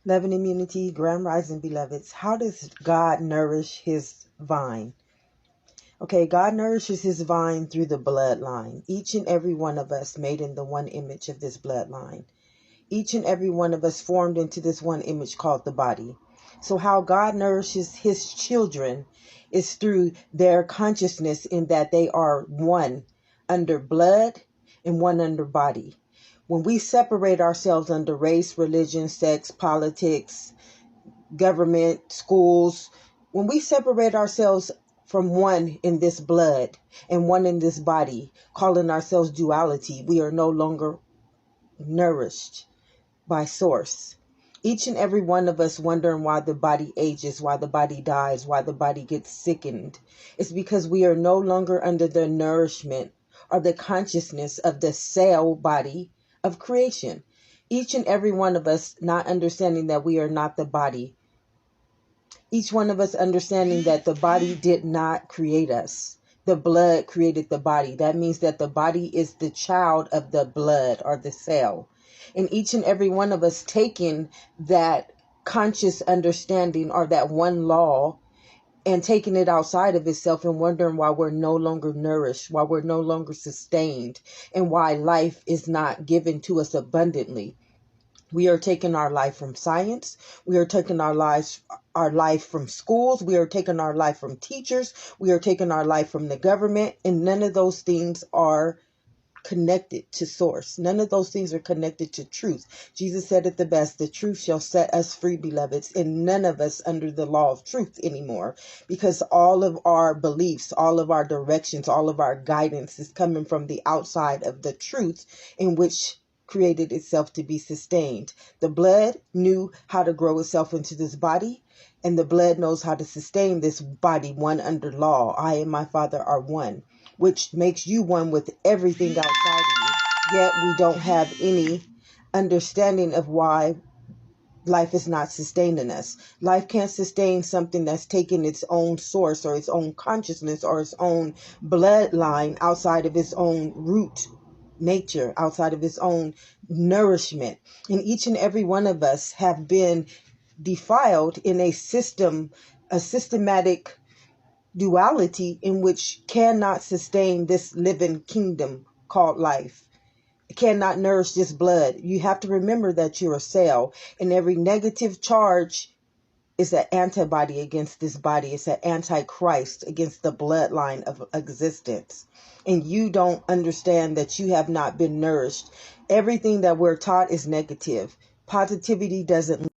Love and immunity, grand rising beloveds. How does God nourish his vine? Okay, God nourishes his vine through the bloodline. Each and every one of us made in the one image of this bloodline. Each and every one of us formed into this one image called the body. So how God nourishes his children is through their consciousness, in that they are one under blood and one under body. When we separate ourselves under race, religion, sex, politics, government, schools, when we separate ourselves from one in this blood and one in this body, calling ourselves duality, we are no longer nourished by source. Each and every one of us wondering why the body ages, why the body dies, why the body gets sickened. It's because we are no longer under the nourishment or the consciousness of the cell body of creation. Each and every one of us not understanding that we are not the body. Each one of us understanding that the body did not create us. The blood created the body. That means that the body is the child of the blood or the cell. And each and every one of us taking that conscious understanding or that one law and taking it outside of itself and wondering why we're no longer nourished, why we're no longer sustained, and why life is not given to us abundantly. We are taking our life from science. We are taking our life from schools. We are taking our life from teachers. We are taking our life from the government. And none of those things are connected to source. None of those things are connected to truth. Jesus said it the best: the truth shall set us free, beloveds. And none of us under the law of truth anymore, because all of our beliefs, all of our directions, all of our guidance is coming from the outside of the truth in which created itself to be sustained. The blood knew how to grow itself into this body, and the blood knows how to sustain this body, one under law. I and my Father are one, which makes you one with everything outside of you. Yet we don't have any understanding of why life is not sustaining us. Life can't sustain something that's taken its own source or its own consciousness or its own bloodline outside of its own root nature, outside of its own nourishment. And each and every one of us have been defiled in a systematic duality in which cannot sustain this living kingdom called life. It cannot nourish this blood. You have to remember that you're a cell, and every negative charge is an antibody against this body. It's an antichrist against the bloodline of existence. And you don't understand that you have not been nourished. Everything that we're taught is negative. Positivity doesn't